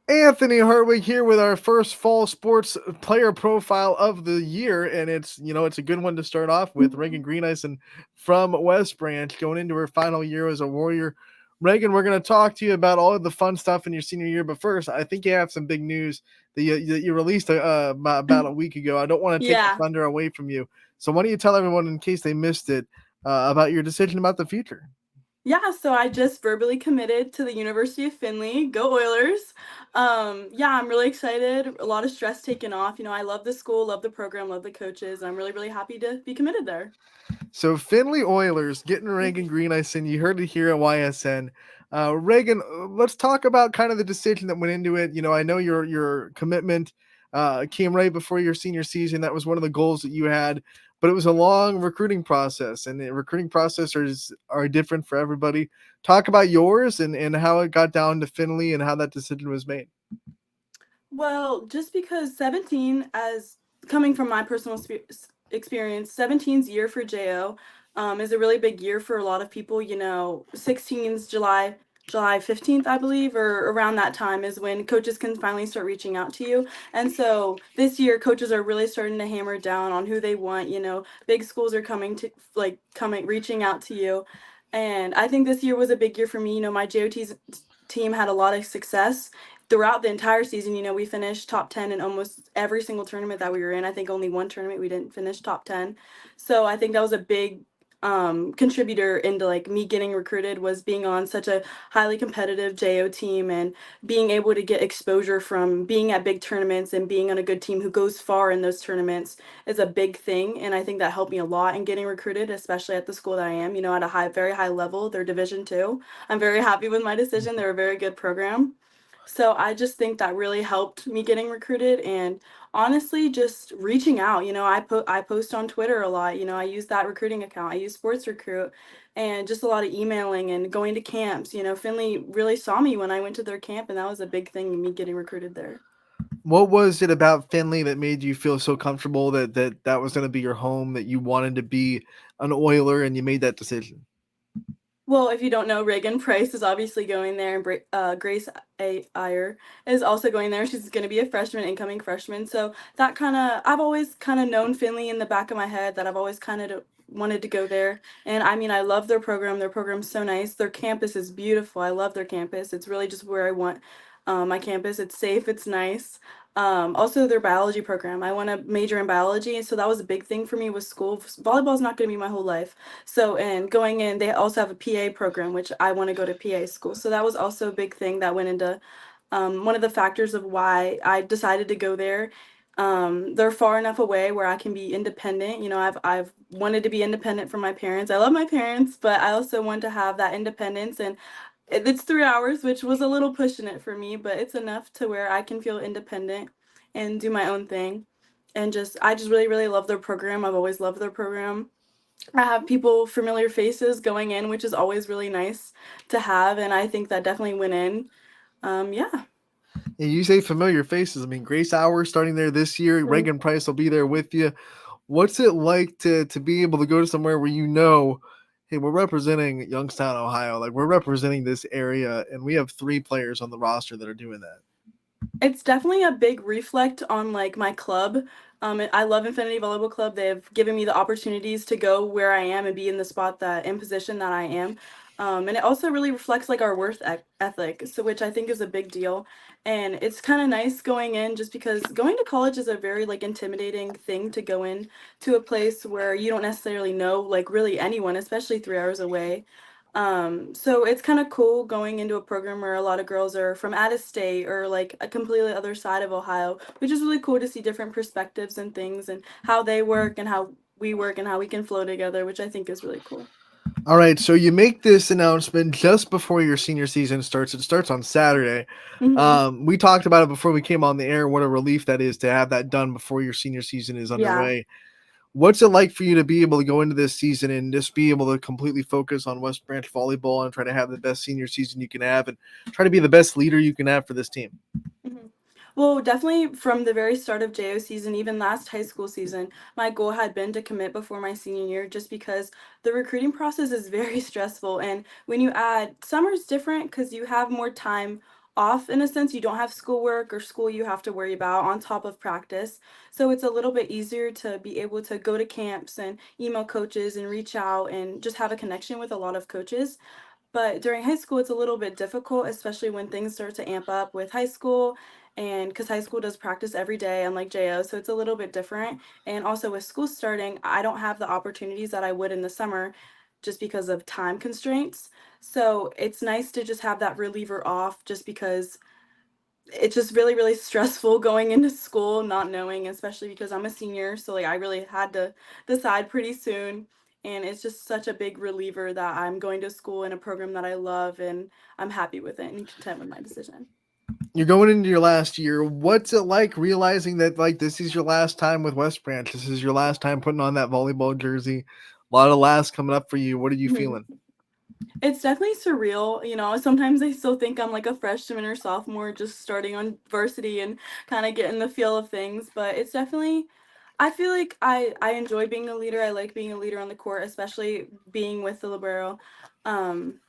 Anthony Hartwig here with our first fall sports player profile of the year, and it's a good one to start off with. Reagan Greenison from West Branch going into her final year as a Warrior. Reagan, we're going to talk to you about all of the fun stuff in your senior year, but first, I think you have some big news that you released about a week ago. I don't want to take the Yeah. thunder away from you, so why don't you tell everyone in case they missed it about your decision about the future? Yeah, so I just verbally committed to the University of Findlay. Go Oilers. Yeah, I'm really excited. A lot of stress taken off. I love the school, love the program, love the coaches. I'm really, really happy to be committed there. So Findlay Oilers getting Reagan Greenison. You heard it here at YSN. Reagan, let's talk about kind of the decision that went into it. I know your commitment came right before your senior season. That was one of the goals that you had, but it was a long recruiting process, and the recruiting processes are different for everybody. Talk about yours and how it got down to Findlay and how that decision was made. Well, just because 17, as coming from my personal experience, 17's year for JO is a really big year for a lot of people. 16's July 15th, I believe, or around that time is when coaches can finally start reaching out to you. And so this year, coaches are really starting to hammer down on who they want. Big schools are reaching out to you. And I think this year was a big year for me. My JOT's team had a lot of success throughout the entire season. We finished top 10 in almost every single tournament that we were in. I think only one tournament we didn't finish top 10. So I think that was a big contributor into like me getting recruited, was being on such a highly competitive JO team and being able to get exposure from being at big tournaments and being on a good team who goes far in those tournaments is a big thing. And I think that helped me a lot in getting recruited, especially at the school that I am, at a very high level. They're Division 2. I'm very happy with my decision. They're a very good program. So I just think that really helped me getting recruited, and honestly just reaching out. I post on Twitter a lot. I use that recruiting account. I use Sports Recruit, and just a lot of emailing and going to camps. Finley really saw me when I went to their camp, and that was a big thing in me getting recruited there. What was it about Findlay that made you feel so comfortable that was going to be your home, that you wanted to be an Oiler and you made that decision? Well, if you don't know, Reagan Price is obviously going there, and Grace Ayer is also going there. She's going to be a freshman, incoming freshman. So I've always kind of known Finley in the back of my head, that I've always kind of wanted to go there. And I mean, I love their program. Their program's so nice. Their campus is beautiful. I love their campus. It's really just where I want my campus. It's safe. It's nice. Also, their biology program. I want to major in biology, so that was a big thing for me with school. Volleyball is not going to be my whole life. So, and going in, they also have a PA program, which I want to go to PA school. So that was also a big thing that went into one of the factors of why I decided to go there. They're far enough away where I can be independent. I've wanted to be independent from my parents. I love my parents, but I also want to have that independence. And it's 3 hours, which was a little pushing it for me, but it's enough to where I can feel independent and do my own thing. And I just really, really love their program. I've always loved their program. I have people, familiar faces going in, which is always really nice to have. And I think that definitely went in. Yeah. And you say familiar faces. I mean, Grace Hour starting there this year. Mhm. Reagan Price will be there with you. What's it like to be able to go to somewhere where hey, we're representing Youngstown, Ohio. Like, we're representing this area, and we have 3 players on the roster that are doing that. It's definitely a big reflect on like my club. I love Infinity Volleyball Club. They've given me the opportunities to go where I am and be in the spot that in position that I am. And it also really reflects like our ethic, so which I think is a big deal. And it's kind of nice going in, just because going to college is a very like intimidating thing to go in to a place where you don't necessarily know like really anyone, especially 3 hours away. So it's kind of cool going into a program where a lot of girls are from out of state or like a completely other side of Ohio, which is really cool to see different perspectives and things and how they work and how we work and how we can flow together, which I think is really cool. All right, so you make this announcement just before your senior season starts. It starts on Saturday. Hmm. We talked about it before we came on the air. What a relief that is to have that done before your senior season is Yeah. underway. What's it like for you to be able to go into this season and just be able to completely focus on West Branch volleyball and try to have the best senior season you can have and try to be the best leader you can have for this team? Mhm. Well, definitely from the very start of JO season, even last high school season, my goal had been to commit before my senior year, just because the recruiting process is very stressful. And when you add, summer's different because you have more time off in a sense. You don't have schoolwork or school you have to worry about on top of practice. So it's a little bit easier to be able to go to camps and email coaches and reach out and just have a connection with a lot of coaches. But during high school, it's a little bit difficult, especially when things start to amp up with high school. And because high school does practice every day, unlike JO, so it's a little bit different. And also with school starting, I don't have the opportunities that I would in the summer just because of time constraints. So it's nice to just have that reliever off just because it's just really, really stressful going into school, not knowing, especially because I'm a senior. So, like, I really had to decide pretty soon. And it's just such a big reliever that I'm going to school in a program that I love and I'm happy with it and content with my decision. You're going into your last year. What's it like realizing that like this is your last time with West Branch? This is your last time putting on that volleyball jersey. A lot of last coming up for you. What are you feeling? It's definitely surreal, you know. Sometimes I still think I'm like a freshman or sophomore just starting on varsity and kind of getting the feel of things, but it's definitely I feel like I enjoy being a leader. I like being a leader on the court, especially being with the libero. Um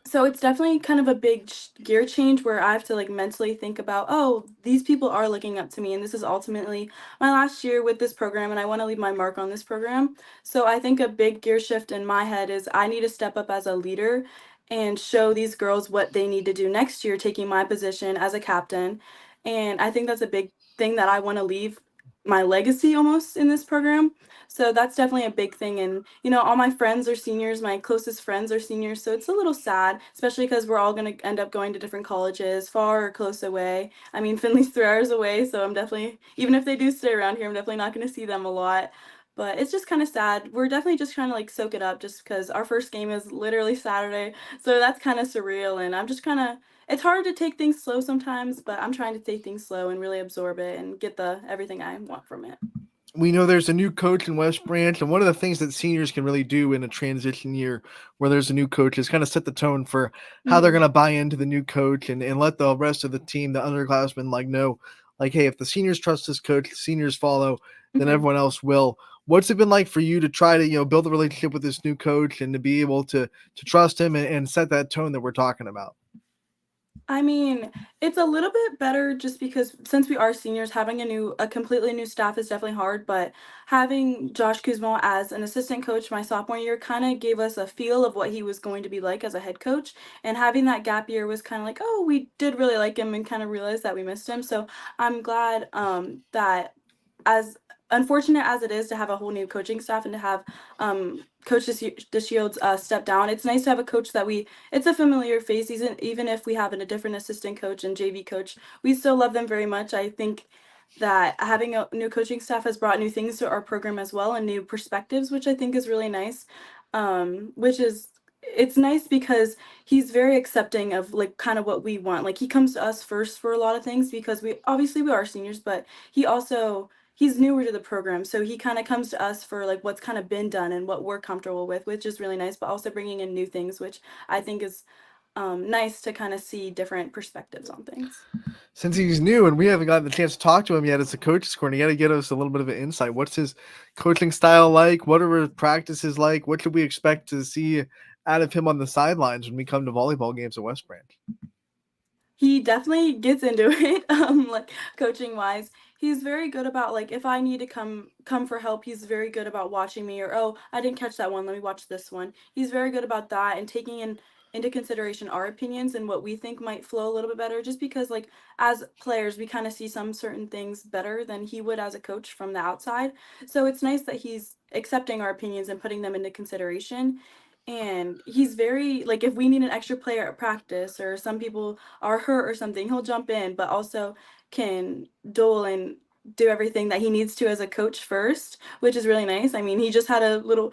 so it's definitely kind of a big gear change where I have to like mentally think about, oh, these people are looking up to me, and this is ultimately my last year with this program, and I want to leave my mark on this program. So I think a big gear shift in my head is I need to step up as a leader and show these girls what they need to do next year, taking my position as a captain. And I think that's a big thing that I want to leave my legacy almost in this program. So that's definitely a big thing. And, you know, all my friends are seniors, my closest friends are seniors. So it's a little sad, especially because we're all going to end up going to different colleges, far or close away. I mean, Finley's 3 hours away. So I'm definitely, even if they do stay around here, I'm definitely not going to see them a lot. But it's just kind of sad. We're definitely just trying to like soak it up just because our first game is literally Saturday. So that's kind of surreal. And I'm just kind of, it's hard to take things slow sometimes, but I'm trying to take things slow and really absorb it and get the everything I want from it. We know there's a new coach in West Branch, and one of the things that seniors can really do in a transition year where there's a new coach is kind of set the tone for how they're Mhm. going to buy into the new coach and let the rest of the team, the underclassmen, like know, like, hey, if the seniors trust this coach, the seniors follow, then Mhm. everyone else will. What's it been like for you to try to build a relationship with this new coach and to be able to trust him and set that tone that we're talking about? I mean, it's a little bit better just because since we are seniors, having a completely new staff is definitely hard, but having Josh Kuzmo as an assistant coach my sophomore year kind of gave us a feel of what he was going to be like as a head coach. And having that gap year was kind of like, oh, we did really like him and kind of realized that we missed him. So I'm glad that as unfortunate as it is to have a whole new coaching staff and to have Coach DeShields step down, it's nice to have a coach that it's a familiar face, even if we have a different assistant coach and JV coach. We still love them very much. I think that having a new coaching staff has brought new things to our program as well and new perspectives, which I think is really nice. Which is it's nice because he's very accepting of like kind of what we want. Like he comes to us first for a lot of things because we are seniors, but he's newer to the program, so he kind of comes to us for like what's kind of been done and what we're comfortable with, which is really nice, but also bringing in new things, which I think is nice to kind of see different perspectives on things. Since he's new and we haven't gotten the chance to talk to him yet as a coach's corner, you got to get us a little bit of an insight. What's his coaching style like? What are his practices like? What should we expect to see out of him on the sidelines when we come to volleyball games at West Branch? He definitely gets into it, like coaching wise. He's very good about like if I need to come for help, he's very good about watching me or oh, I didn't catch that one, let me watch this one. He's very good about that and taking into consideration our opinions and what we think might flow a little bit better just because like as players we kind of see some certain things better than he would as a coach from the outside. So it's nice that he's accepting our opinions and putting them into consideration. And he's very like if we need an extra player at practice or some people are hurt or something, he'll jump in, but also can duel and do everything that he needs to as a coach first, which is really nice. I mean, he just had a little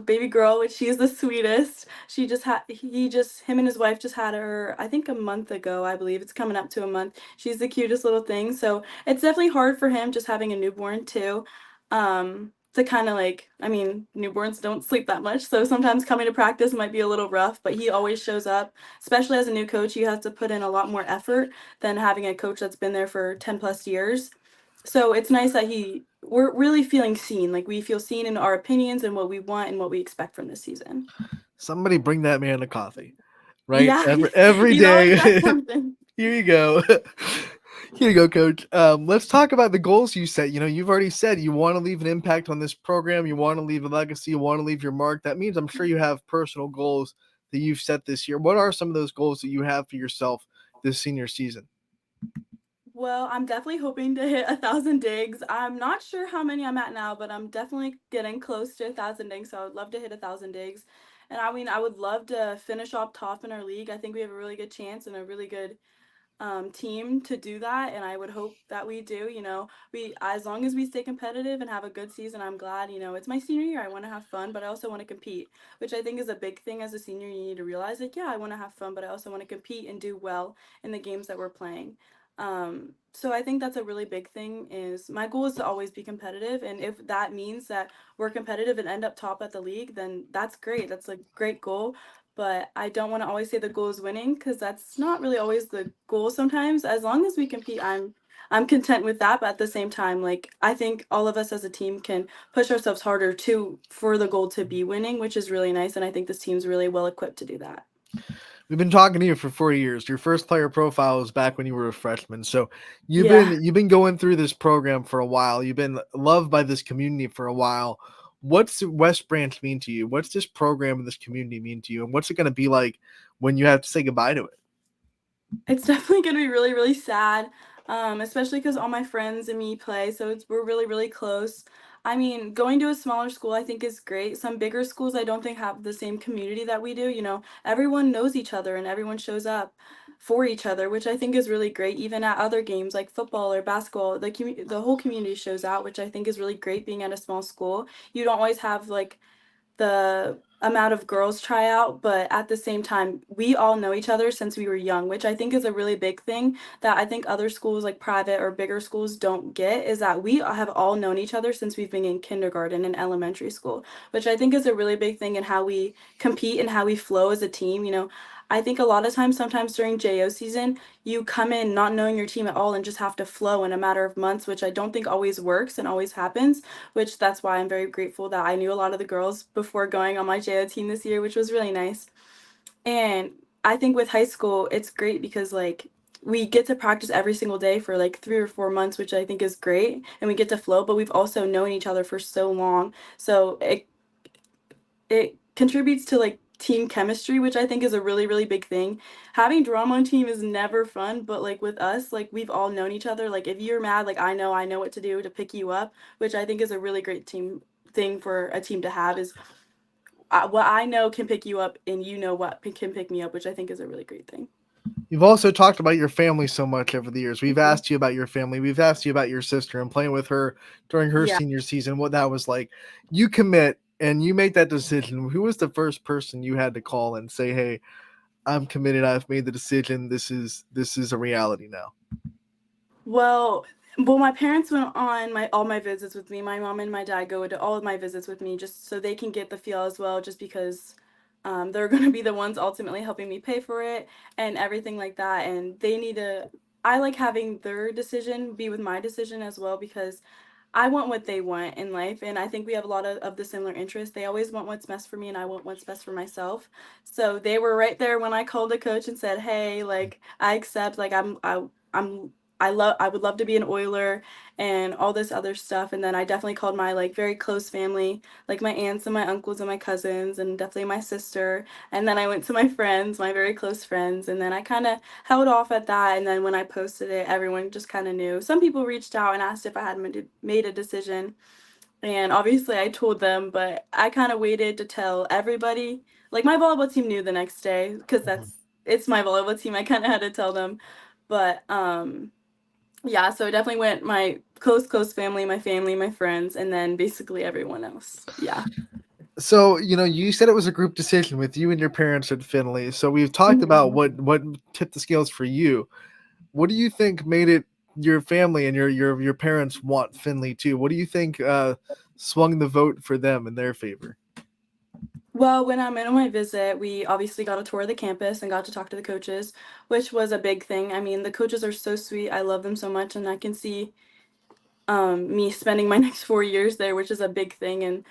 baby girl, which she is the sweetest. Him and his wife just had her, I think a month ago, I believe. It's coming up to a month. She's the cutest little thing. So it's definitely hard for him just having a newborn too. To kind of like, I mean, newborns don't sleep that much, so sometimes coming to practice might be a little rough, but he always shows up. Especially as a new coach, you have to put in a lot more effort than having a coach that's been there for 10 plus years. So it's nice that we're really feeling seen. Like we feel seen in our opinions and what we want and what we expect from this season. Somebody bring that man a coffee, right? Yeah, Every he's always got day. something. Here you go. Here you go, coach. Let's talk about the goals you set. You've already said you want to leave an impact on this program. You want to leave a legacy. You want to leave your mark. That means I'm sure you have personal goals that you've set this year. What are some of those goals that you have for yourself this senior season? Well, I'm definitely hoping to hit 1,000 digs. I'm not sure how many I'm at now, but I'm definitely getting close to 1,000 digs. So I would love to hit 1,000 digs. And I mean, I would love to finish up top in our league. I think we have a really good chance and a really good team to do that, and I would hope that we do. We as long as we stay competitive and have a good season, I'm glad. It's my senior year. I want to have fun, but I also want to compete, which I think is a big thing as a senior. You need to realize, like, yeah, I want to have fun, but I also want to compete and do well in the games that we're playing. So I think that's a really big thing. Is my goal is to always be competitive, and if that means that we're competitive and end up top at the league, then that's great. That's a great goal, but I don't want to always say the goal is winning because that's not really always the goal sometimes. As long as we compete, I'm content with that, but at the same time, like I think all of us as a team can push ourselves harder to for the goal to be winning, which is really nice, and I think this team's really well equipped to do that. We've been talking to you for 4 years. Your first player profile was back when you were a freshman. So you've been Yeah. you've been going through this program for a while. You've been loved by this community for a while. What's West Branch mean to you? What's this program and this community mean to you? And what's it going to be like when you have to say goodbye to it? It's definitely gonna be really, really sad, especially because all my friends and me play, so we're really, really close. I mean, going to a smaller school I think is great. Some bigger schools I don't think have the same community that we do. Everyone knows each other and everyone shows up for each other, which I think is really great. Even at other games like football or basketball, the whole community shows out, which I think is really great being at a small school. You don't always have like the amount of girls try out, but at the same time, we all know each other since we were young, which I think is a really big thing that I think other schools like private or bigger schools don't get is that we have all known each other since we've been in kindergarten and elementary school, which I think is a really big thing in how we compete and how we flow as a team. I think a lot of times, sometimes during JO season, you come in not knowing your team at all and just have to flow in a matter of months, which I don't think always works and always happens, which that's why I'm very grateful that I knew a lot of the girls before going on my JO team this year, which was really nice. And I think with high school, it's great because like we get to practice every single day for like 3 or 4 months, which I think is great, and we get to flow, but we've also known each other for so long. So it contributes to like team chemistry, which I think is a really, really big thing. Having drama on team is never fun, but like with us, like we've all known each other. Like if you're mad, like I know what to do to pick you up, which I think is a really great team thing for a team to have is what I know can pick you up and you know what can pick me up, which I think is a really great thing. You've also talked about your family so much over the years. We've Mhm. asked you about your family. We've asked you about your sister and playing with her during her Yeah. senior season, what that was like. You commit and you make that decision. Who was the first person you had to call and say, "Hey, I'm committed. I've made the decision. This is a reality now." Well, well, my parents went on my all my visits with me. My mom and my dad go to all of my visits with me just so they can get the feel as well, just because they're going to be the ones ultimately helping me pay for it and everything like that. And they need to, I like having their decision be with my decision as well because I want what they want in life, and I think we have a lot of the similar interests. They always want what's best for me, and I want what's best for myself. So they were right there when I called the coach and said, "Hey, like I accept. Like I'm I would love to be an Oiler and all this other stuff." And then I definitely called my like very close family, like my aunts and my uncles and my cousins, and definitely my sister. And then I went to my friends, my very close friends, and then I kind of held off at that. And then when I posted it, everyone just kind of knew. Some people reached out and asked if I had made a decision. And obviously I told them, but I kind of waited to tell everybody. Like my volleyball team knew the next day because it's my volleyball team. I kind of had to tell them. But yeah, so it definitely went my close family, my friends, and then basically everyone else. Yeah. So, you said it was a group decision with you and your parents at Finley. So we've talked about Mhm. what tipped the scales for you. What do you think made it your family and your parents want Finley too? What do you think swung the vote for them in their favor? Well, when I went on my visit, we obviously got a tour of the campus and got to talk to the coaches, which was a big thing. I mean, the coaches are so sweet. I love them so much, and I can see me spending my next 4 years there, which is a big thing,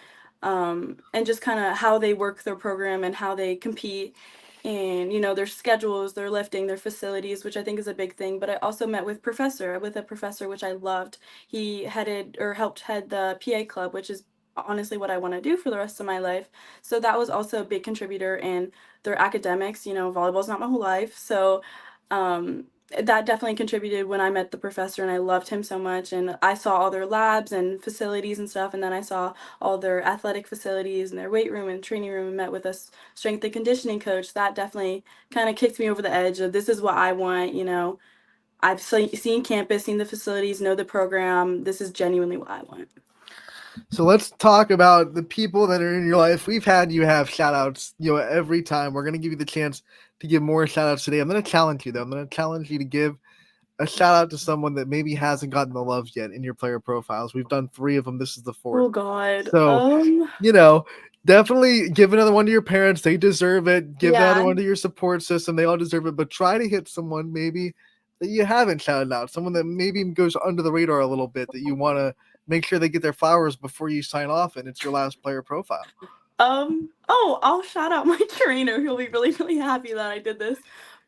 and just kind of how they work their program and how they compete. and their schedules, their lifting, their facilities, which I think is a big thing. But I also met with a professor which I loved. He headed or helped head the PA club, which is honestly what I want to do for the rest of my life. So that was also a big contributor in their academics. Volleyball's not my whole life, so um that definitely contributed when I met the professor, and I loved him so much, and I saw all their labs and facilities and stuff, and then I saw all their athletic facilities and their weight room and training room, and met with us strength and conditioning coach. That definitely kind of kicked me over the edge of this is what I want. I've seen campus, seen the facilities, know the program. This is genuinely what I want. So let's talk about the people that are in your life. We've had you have shout outs, every time. We're going to give you the chance to give more shout outs today. I'm going to challenge you, though. I'm going to challenge you to give a shout out to someone that maybe hasn't gotten the love yet in your player profiles. We've done 3 of them. This is the 4th. Oh God. So, definitely give another one to your parents. They deserve it. Give another Yeah. one to your support system. They all deserve it. But try to hit someone maybe that you haven't shouted out, someone that maybe goes under the radar a little bit, that you want to make sure they get their flowers before you sign off and it's your last player profile. I'll shout out my trainer. He'll be really, really happy that I did this.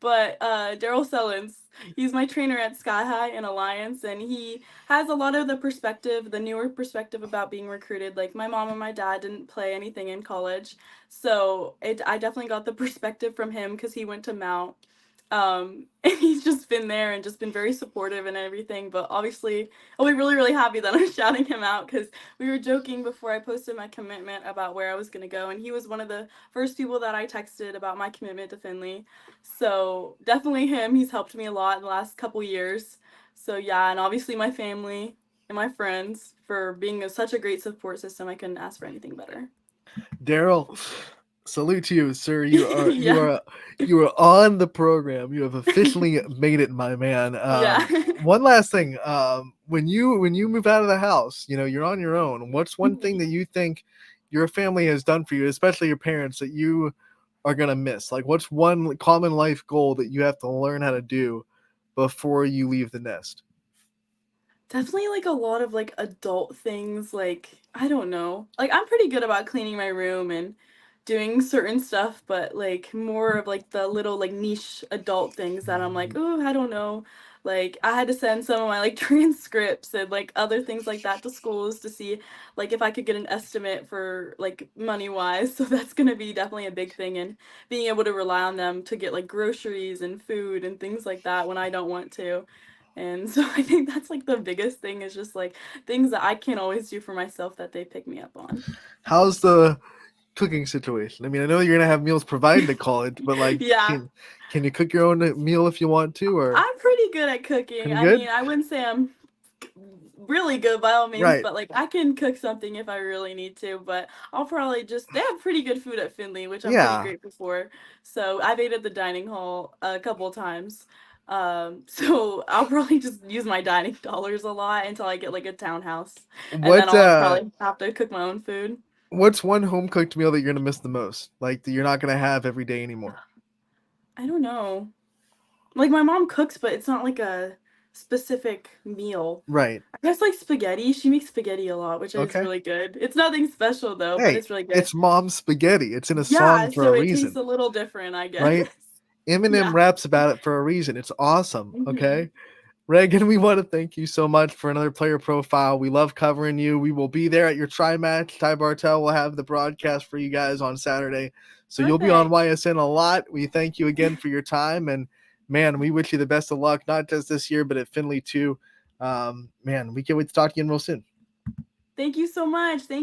But Daryl Sellens, he's my trainer at Sky High in Alliance, and he has a lot of the newer perspective about being recruited. Like, my mom and my dad didn't play anything in college, so I definitely got the perspective from him because he went to Mount. And he's just been there and just been very supportive and everything. But obviously, I'll be really, really happy that I'm shouting him out, because we were joking before I posted my commitment about where I was going to go. And he was one of the first people that I texted about my commitment to Findlay. So definitely him. He's helped me a lot in the last couple years. So yeah, and obviously my family and my friends for being such a great support system. I couldn't ask for anything better. Daryl, salute to you, sir. You are you Yeah. are you are on the program. You have officially made it, my man. Yeah. One last thing. When you move out of the house, you're on your own. What's one thing that you think your family has done for you, especially your parents, that you are gonna miss? Like, what's one common life goal that you have to learn how to do before you leave the nest? Definitely, like, a lot of, like, adult things, like, I don't know. Like, I'm pretty good about cleaning my room and doing certain stuff, but, like, more of, like, the little, like, niche adult things that I'm like, "Ooh, I don't know." Like, I had to send some of my, like, transcripts and, like, other things like that to schools to see, like, if I could get an estimate for, like, money-wise, so that's gonna be definitely a big thing, and being able to rely on them to get, like, groceries and food and things like that when I don't want to. And so I think that's like the biggest thing, is just like things that I can't always do for myself that they pick me up on. How's the cooking situation? I mean, I know you're gonna have meals provided at college, but like, Yeah, can you cook your own meal if you want to, or I'm pretty good at cooking. pretty I good? mean, I wouldn't say I'm really good by all means, Right. but like I can cook something if I really need to. But I'll probably they have pretty good food at Findlay, which I'm pretty Yeah. grateful for. So I've ate at the dining hall a couple times. So I'll probably just use my dining dollars a lot until I get like a townhouse, and then What I'll probably have to cook my own food. what's one home cooked meal that you're gonna miss the most? Like, that you're not gonna have every day anymore? I don't know. Like, my mom cooks, but it's not like a specific meal. Right. I guess like spaghetti. She makes spaghetti a lot, which is Okay. really good. It's nothing special though, but Hey, it's really good. it's mom's spaghetti. It's in a song Yeah, for a so it tastes reason, a little different, I guess. right? Eminem Yeah. raps about it for a reason. It's awesome. Hmm. Okay. Reagan, we want to thank you so much for another player profile. We love covering you. We will be there at your tri match. Ty Bartel will have the broadcast for you guys on Saturday. So you'll be on Perfect. YSN a lot. We thank you again for your time. And man, we wish you the best of luck, not just this year, but at Findlay too. Man, we can't wait to talk to you real soon. Thank you so much. Thank